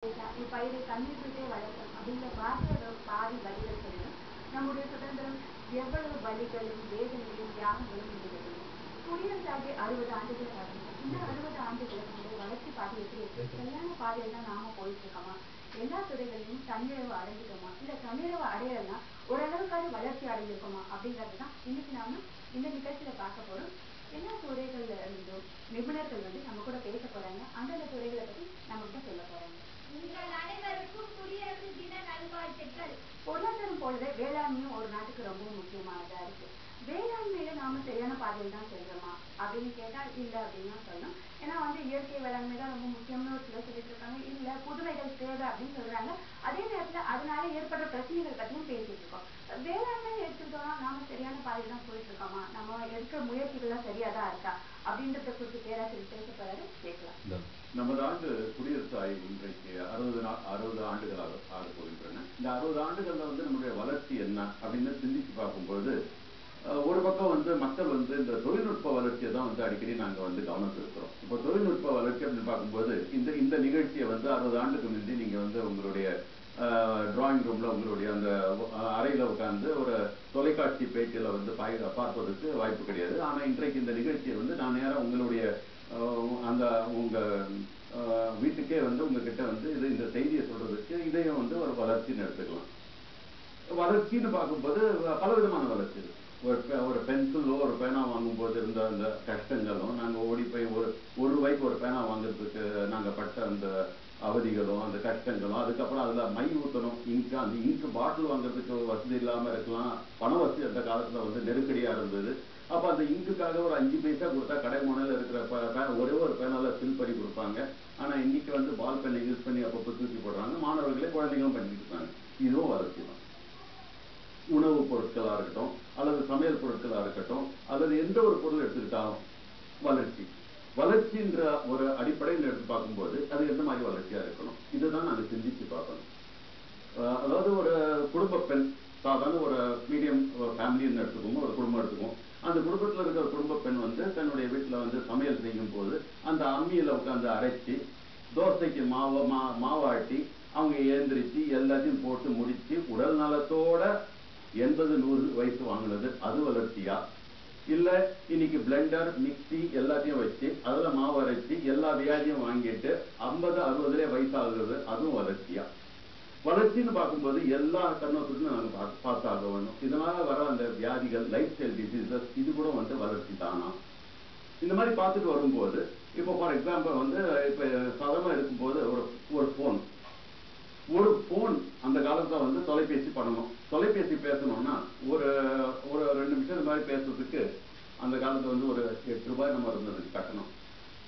பயிரை தண்ணீர் விட்டே வளர்க்கணும் அப்படிங்கிற வார்த்தையோட பாதி வழிகள் சொல்லணும். நம்முடைய சுதந்திரம் எவ்வளவு வழிகளும் வேதனையும் தியாகங்களும் இருந்தது. குடியரசாகி 60 ஆண்டுகள் ஆகும். இந்த 60 ஆண்டுகளுக்கு நம்முடைய வளர்ச்சி பாதை எப்படி இருக்கு? சரியான பாதையில தான் நாம போயிட்டு இருக்கோமா? எல்லா துறைகளிலும் தன்னிறைவு அடைஞ்சிட்டோமா? இல்ல தன்னிறைவு அடையலைன்னா ஓரளவுக்கான வளர்ச்சி அடைஞ்சிருக்கோமா அப்படிங்கறதுதான் இன்னைக்கு நாம இந்த நிகழ்ச்சியில பார்க்க போறோம். எல்லா துறைகள்ல இருந்தும் நிபுணர்கள் நம்ம கூட பேச போறாங்க. அந்தந்த துறைகளை பத்தி நம்ம கிட்ட சொல்ல போறாங்க. உங்கள் அனைவருக்கும் குடியரசு தின நல்வாழ்த்துக்கள். பொருளாதாரம் போலவே வேளாண்மையும் ஒரு நாட்டுக்கு ரொம்ப முக்கியமானதா இருக்கு. வேளாண்மையில நாம சரியான பாதையில் தான் செல்றோமா அப்படின்னு கேட்டா இல்ல அப்படின்னு தான் சொல்லணும். ஏன்னா இயற்கை வேளாண்மை தான் ரொம்ப முக்கியம்னு ஒரு சிலர் சொல்லிட்டு இருக்காங்க. இல்ல புதுமைகள் தேவை அப்படின்னு சொல்றாங்க. அதே நேரத்துல அதனால ஏற்படுற பிரச்சனைகள் பத்தியும் பேசிட்டு இருக்கோம். வேளாண்மை எடுத்துக்கிட்டோம்னா நாம சரியான பாதையில் தான் போயிட்டு இருக்கோமா? நம்ம எடுக்கிற முயற்சிகள்லாம் சரியாதான் இருக்கா அப்படின்றத குறித்து பேராசிரியர் பேச போறாரு. கேட்கலாம். நமது ஆண்டு குடியரசு இன்றைக்கு 60 ஆண்டுகளாக ஆக போகின்றன. இந்த 60 ஆண்டுகள்ல நம்முடைய வளர்ச்சி என்ன அப்படின்னு சிந்திச்சு பார்க்கும்போது ஒரு பக்கம் மக்கள் இந்த தொழில்நுட்ப வளர்ச்சியை தான் அடிக்கடி நாங்க கவனம் செலுத்துறோம். இப்போ தொழில்நுட்ப வளர்ச்சி அப்படின்னு பார்க்கும்போது இந்த நிகழ்ச்சியை 60 ஆண்டுக்கு முந்தி நீங்க உங்களுடைய டிராயிங் ரூம்ல உங்களுடைய அந்த அறையில உட்கார்ந்து ஒரு தொலைக்காட்சி பேட்டியில பார்ப்பதற்கு வாய்ப்பு கிடையாது. ஆனா இன்றைக்கு இந்த நிகழ்ச்சியை நான் நேரம் உங்களுடைய அந்த உங்க வீட்டுக்கே உங்ககிட்ட இது இந்த செய்தியை சொல்றதுக்கு இதையும் ஒரு வளர்ச்சின்னு எடுத்துக்கலாம். வளர்ச்சின்னு பார்க்கும்போது பலவிதமான வளர்ச்சி இருக்கு. ஒரு பென்சிலோ ஒரு பேனா வாங்கும் போது இருந்த அந்த கஷ்டங்களும், நாங்க ஓடி போய் ஒரு ரூபாய்க்கு ஒரு பேனா வாங்குறதுக்கு நாங்க பட்ட அந்த அவதிகளும் அந்த கஷ்டங்களும், அதுக்கப்புறம் அதுல மை ஊற்றணும், அந்த இங்கு பாட்டில் வாங்குறதுக்கு வசதி இல்லாம இருக்கலாம். பண வசதி அந்த காலத்துல நெருக்கடியா இருந்தது. அப்ப அந்த இங்குக்காக ஒரு 5 பைசா கொடுத்தா கடை முனையில இருக்கிற ஒரே ஒரு பேனால ஃபில் பண்ணி கொடுப்பாங்க. ஆனா இன்னைக்கு பால் பெண்ணை யூஸ் பண்ணி அப்பப்போ தூக்கி போடுறாங்க. மாணவர்களே குழந்தைங்களும் பண்ணிட்டு இருக்காங்க. இதுவும் வளர்ச்சி தான். உணவுப் பொருட்களா இருக்கட்டும், அல்லது சமையல் பொருட்களா இருக்கட்டும், அல்லது எந்த ஒரு பொருள் எடுத்துக்கிட்டாலும் வளர்ச்சி. வளர்ச்சின்ற ஒரு அடிப்படையில் எடுத்து பார்க்கும்போது அது எந்த மாதிரி வளர்ச்சியா இருக்கணும், இதுதான் நாங்க சிந்திச்சு பார்க்கணும். அதாவது ஒரு குடும்ப பெண், சாதாரண ஒரு மீடியம் ஃபேமிலின்னு எடுத்துக்கோங்க, ஒரு குடும்பம் எடுத்துக்கோம். அந்த குடும்பத்தில் இருக்கிற குடும்ப பெண் தன்னுடைய வீட்டில் சமையல் செய்யும் போது அந்த அம்மியில உட்காந்து அரைச்சி தோசைக்கு மாவாட்டி அவங்க ஏந்திரிச்சு எல்லாத்தையும் போட்டு முடிச்சு உடல் நலத்தோட 80-100 வயசு வாங்கினது அது வளர்ச்சியா? இல்ல இன்னைக்கு பிளெண்டர் மிக்சி எல்லாத்தையும் வச்சு அதுல மாவு அரைச்சி எல்லா வியாதியும் வாங்கிட்டு 50-60 வயசாகுது, அதுவும் வளர்ச்சியா? வளர்ச்சின்னு பார்க்கும்போது எல்லா கண்ணோட்டத்தையும் நாங்க பார்த்தாக வேணும். இதனால வர அந்த வியாதிகள், லைஃப் ஸ்டைல் டிசீசஸ், இது கூட வளர்ச்சி தானா? இந்த மாதிரி பார்த்துட்டு வரும்போது இப்போ ஃபார் எக்ஸாம்பிள் இப்ப சாதாரணமா இருக்கும்போது ஒரு போன் அந்த காலத்துல தொலைபேசி பண்ணணும். தொலைபேசி பேசணும்னா ஒரு 2 நிமிஷம் இந்த மாதிரி பேசுறதுக்கு அந்த காலத்துல ஒரு 8 ரூபாய் நம்ம இருந்ததுக்கு கட்டணும்.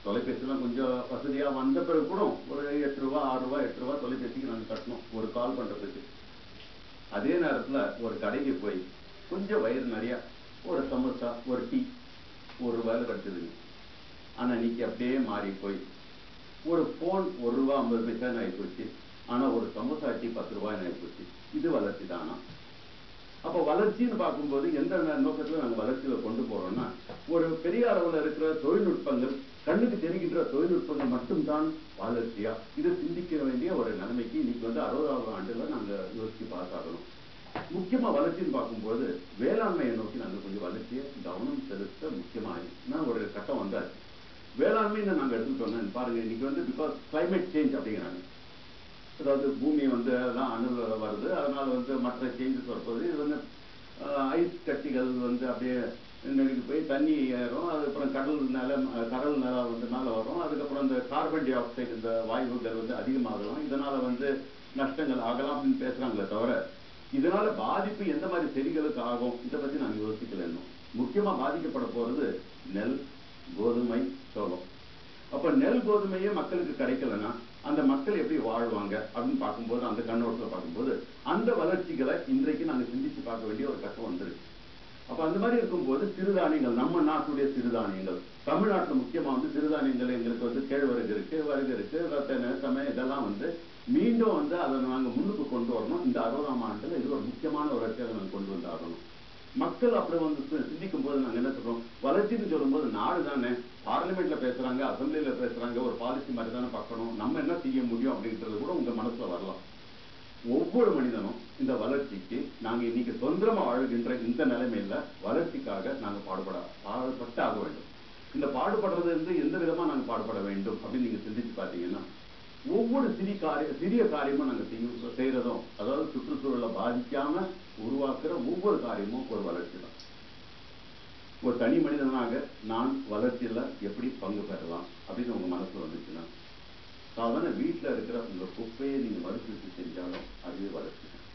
தொலைபேசிலாம் கொஞ்சம் வசதியா வந்த பிறகு கூட ஒரு 8 ரூபாய் 6 ரூபாய் 8 ரூபாய் தொலைபேசிக்கு நாங்க கட்டணும் ஒரு கால் பண்றதுக்கு. அதே நேரத்துல ஒரு கடைக்கு போய் கொஞ்சம் வயிறு நிறைய ஒரு சமோசா ஒரு டீ 1 ரூபாயில கிடைச்சதுங்க. ஆனா இன்னைக்கு அப்படியே மாறி போய் ஒரு போன் 1 ரூபாய் 50 பைசா ஆகி போச்சு. ஆனா ஒரு சமோசா டீ 10 ரூபாய் ஆகி போச்சு. இது வளர்ச்சி தானா? அப்ப வளர்ச்சின்னு பார்க்கும்போது எந்த நோக்கத்துல நாங்க வளர்ச்சியில கொண்டு போறோம்னா, ஒரு பெரிய அளவுல இருக்கிற தொழில்நுட்பங்கள், கண்ணுக்கு தெரிகின்ற தொழில்நுட்பங்கள் மட்டும்தான் வளர்ச்சியா? இது சிந்திக்க வேண்டிய ஒரு நிலைமைக்கு இன்னைக்கு 60வது ஆண்டுல நாங்க யோசிச்சு பார்த்தாகணும். முக்கியமா வளர்ச்சின்னு பார்க்கும்போது வேளாண்மையை நோக்கி நாங்க கொஞ்சம் வளர்ச்சியை கவனம் செலுத்த முக்கியமான ஒரு கட்டம் வந்தாச்சு. வேளாண்மைன்னு நாங்க எடுத்துக்கிட்டோம்னா பாருங்க, இன்னைக்கு பிகாஸ் கிளைமேட் சேஞ்ச் அப்படிங்கிறாங்க. அதாவது பூமி எல்லாம் அணுல வருது, அதனால மற்ற சேஞ்சஸ் வரும்போது இது ஐஸ் கட்டிகள் அப்படியே நெருங்கி போய் தண்ணி ஏறும். அதுக்கப்புறம் கடல் நிலம் மேல வரும். அதுக்கப்புறம் இந்த கார்பன் டை ஆக்சைடு இந்த வாயுகள் அதிகமாகலாம். இதனால நஷ்டங்கள் ஆகலாம் அப்படின்னு பேசுறாங்களே தவிர இதனால பாதிப்பு எந்த மாதிரி செடிகளுக்கு ஆகும் இதை பத்தி நாங்க யோசிக்கல. இன்னும் முக்கியமா பாதிக்கப்பட போறது நெல், கோதுமை, சோளம். அப்ப நெல் கோதுமையே மக்களுக்கு கிடைக்கலன்னா அந்த மக்கள் எப்படி வாழ்வாங்க அப்படின்னு பார்க்கும்போது, அந்த கண்ணோட்டத்தில் பார்க்கும்போது அந்த வளர்ச்சிகளை இன்றைக்கு நாங்க சிந்திச்சு பார்க்க வேண்டிய ஒரு கட்டம் வந்துருக்கு. அப்ப அந்த மாதிரி இருக்கும்போது சிறுதானியங்கள், நம்ம நாட்டுடைய சிறுதானியங்கள், தமிழ்நாட்டுல முக்கியமா சிறுதானியங்கள் எங்களுக்கு கேழ்வரகு இருக்கு, வரகு இருக்கு, ரத்தனை இதெல்லாம் மீண்டும் அதை நாங்க முன்னுக்கு கொண்டு வரணும். இந்த 60ஆம் ஆண்டுல இது ஒரு முக்கியமான ஒரு வளர்ச்சியாக நாங்க கொண்டு வந்தாகணும். மக்கள் அப்படி வந்து சிந்திக்கும் போது நாங்க என்ன சொல்றோம், வளர்ச்சின்னு சொல்லும்போது நாடு தானே, பார்லிமெண்ட்ல பேசுறாங்க, அசம்பிளியில பேசுறாங்க, ஒரு பாலிசி மாதிரி தானே பார்க்கணும், நம்ம என்ன செய்ய முடியும் அப்படின்றது கூட உங்க மனசுல வரலாம். ஒவ்வொரு மனிதனும் இந்த வளர்ச்சிக்கு நாங்க இன்னைக்கு சுதந்திரமா வாழ்கின்ற இந்த நிலைமையில வளர்ச்சிக்காக நாங்க பாடுபட்டு ஆக வேண்டும். இந்த பாடுபடுறது வந்து எந்த விதமா நாங்க பாடுபட வேண்டும் அப்படின்னு நீங்க சிந்திச்சு பாத்தீங்கன்னா, ஒவ்வொரு சிறிய காரியமும் நாங்க செய்யறதும், அதாவது சுற்றுச்சூழலை பாதிக்காம உருவாக்குற ஒவ்வொரு காரியமும் ஒரு வளர்ச்சி தான். ஒரு தனி மனிதனாக நான் வளர்ச்சியில எப்படி பங்கு பெறலாம் அப்படின்னு உங்க மனசுல வந்துச்சுன்னா, சாதாரண வீட்டுல இருக்கிற உங்க குப்பையை நீங்க மறுசுழற்சி செஞ்சாலும் அதுவே வளர்ச்சி தான்.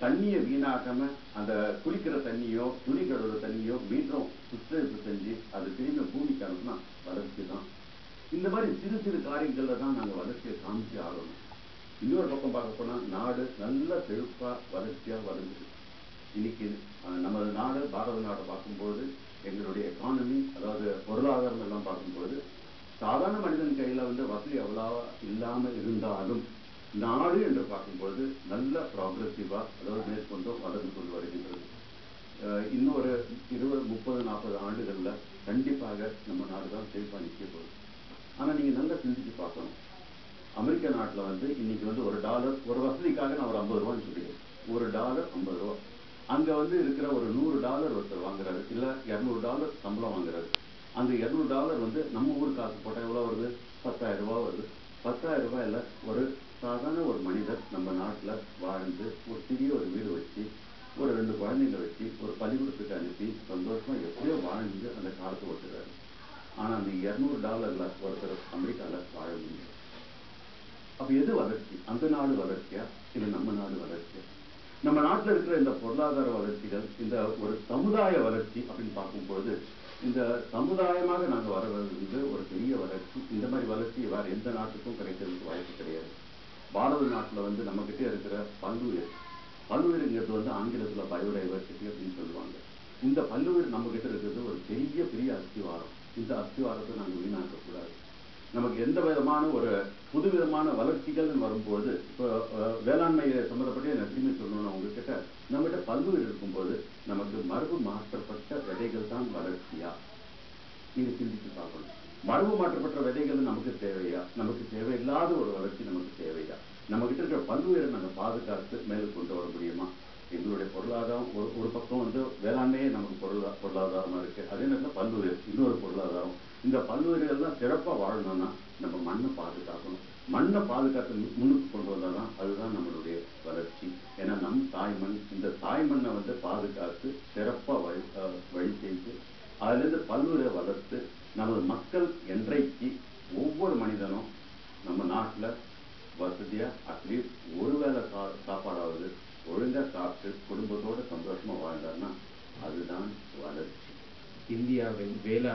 தண்ணியை வீணாக்காம அந்த குளிக்கிற தண்ணியோ துணி கழுவுற தண்ணியோ மீண்டும் சுத்திகரிப்பு செஞ்சு அது திரும்ப பூமிக்கு அனுப்புனா வளர்ச்சி தான். இந்த மாதிரி சிறு சிறு காரியங்கள்ல தான் நாங்க வளர்ச்சியை காமிச்சு ஆகணும். இன்னொரு பக்கம் பார்க்க போனா நாடு நல்ல செழிப்பா வளர்ச்சியா வளர்ந்துருக்கு. இன்னைக்கு நமது நாடு பாரத நாட்டை பார்க்கும்போது எங்களுடைய எக்கானமி, அதாவது பொருளாதாரம் எல்லாம் பார்க்கும்போது சாதாரண மனிதன் கையில வந்து வசதி அவ்வளவா இல்லாம இருந்தாலும் நாடு என்று பார்க்கும்போது நல்ல ப்ராக்ரெசிவா, அதாவது மேற்கொண்டு வளர்ந்து கொண்டு வருகின்றது. இன்னொரு 20, 30, 40 ஆண்டுகள்ல கண்டிப்பாக நம்ம நாடு தான் செழிப்பா நிற்க போகுது. ஆனா நீங்க நல்லா சிந்திச்சு பார்க்கணும். அமெரிக்க நாட்டுல வந்து இன்னைக்கு வந்து $1 ஒரு வசதிக்காக நான் ஒரு 50 ரூபான்னு சொல்லிடுறேன். $1 50 ரூபா. அங்க வந்து இருக்கிற ஒரு $100 ஒருத்தர் வாங்குறாரு, இல்ல $200 சம்பளம் வாங்குறாரு. அந்த $200 வந்து நம்ம ஊர் காசு போட்டா எவ்வளவு வருது? 10,000 ரூபாய் வருது. 10,000 ரூபாயில ஒரு சாதாரண ஒரு மனிதர் நம்ம நாட்டுல வாழ்ந்து ஒரு சிறிய ஒரு வீடு வச்சு ஒரு 2 குழந்தைங்க வச்சு ஒரு பள்ளிக்கூடத்துக்கு அனுப்பி சந்தோஷமா எப்படியோ வாழ்ந்து அந்த காலத்தை ஓட்டுறாரு. ஆனா அந்த $200 ஒருத்தர் அமெரிக்கால வாழ முடியும். அப்ப எது வளர்ச்சி? அந்த நாடு வளர்ச்சியா இல்ல நம்ம நாடு வளர்ச்சியா? நம்ம நாட்டுல இருக்கிற இந்த பொருளாதார வளர்ச்சிகள், இந்த ஒரு சமுதாய வளர்ச்சி அப்படின்னு பார்க்கும்போது, இந்த சமுதாயமாக நாங்க வர்றது ஒரு பெரிய வளர்ச்சி. இந்த மாதிரி வளர்ச்சி வேற எந்த நாட்டுக்கும் கிடைக்கிறதுக்கு வாய்ப்பு கிடையாது. பாரத நாட்டுல வந்து நம்ம கிட்ட இருக்கிற பல்லுயிர்ங்கிறது வந்து ஆங்கிலத்துல பயோடைவர்சிட்டி அப்படின்னு சொல்லுவாங்க. இந்த பல்லுயிர் நம்ம கிட்ட இருக்கிறது ஒரு பெரிய அஸ்திவாரம். இந்த அஸ்திவாரத்தை நாங்க வீணாக்க கூடாது. நமக்கு எந்த விதமான ஒரு புதுவிதமான வளர்ச்சிகள் வரும்போது, இப்போ வேளாண்மை சம்பந்தப்பட்ட நான் திரும்பி சொல்லணும்னா உங்ககிட்ட நம்மகிட்ட பல்லுயிர் இருக்கும்போது நமக்கு மரபு மாற்றப்பட்ட விதைகள் தான் வளர்ச்சியா? நீங்க சிந்திச்சு பார்க்கணும். மரபு மாற்றப்பட்ட விதைகள் நமக்கு தேவையா? நமக்கு தேவையில்லாத ஒரு வளர்ச்சி நமக்கு தேவையா? நம்ம கிட்ட இருக்கிற பல்லுயிரை நாங்க பாதுகாத்து மேல கொண்டு வர முடியுமா? எங்களுடைய பொருளாதாரம் ஒரு பக்கம் வந்து வேளாண்மையே நமக்கு பொருளாதாரமா இருக்கு, அதே நேரத்தில் பல்லுயிர் இன்னொரு பொருளாதாரம். இந்த பல்லுயிர்கள் தான் சிறப்பா வாழணும்னா நம்ம மண்ணை பாதுகாக்கணும். மண்ணை பாதுகாத்து முன்னுக்கு கொண்டு வந்தாதான் அதுதான் நம்மளுடைய வளர்ச்சி. ஏன்னா நம் தாய்மண், இந்த தாய்மண்ணை வந்து பாதுகாத்து சிறப்பா வழி செய்து அதுல இருந்து பல்லுயிரை வளர்த்து நமது மக்கள் என்றைக்கு ஒவ்வொரு மனிதனும் நம்ம நாட்டுல வசதியா அட்லீஸ்ட் ஒருவேளை சாப்பாடாவது ஒழுங்கா சாப்பிட்டு குடும்பத்தோட சந்தோஷமா வாழ்ந்தாருன்னா அதுதான் வளர்ச்சி. இந்தியாவில் வேளாண்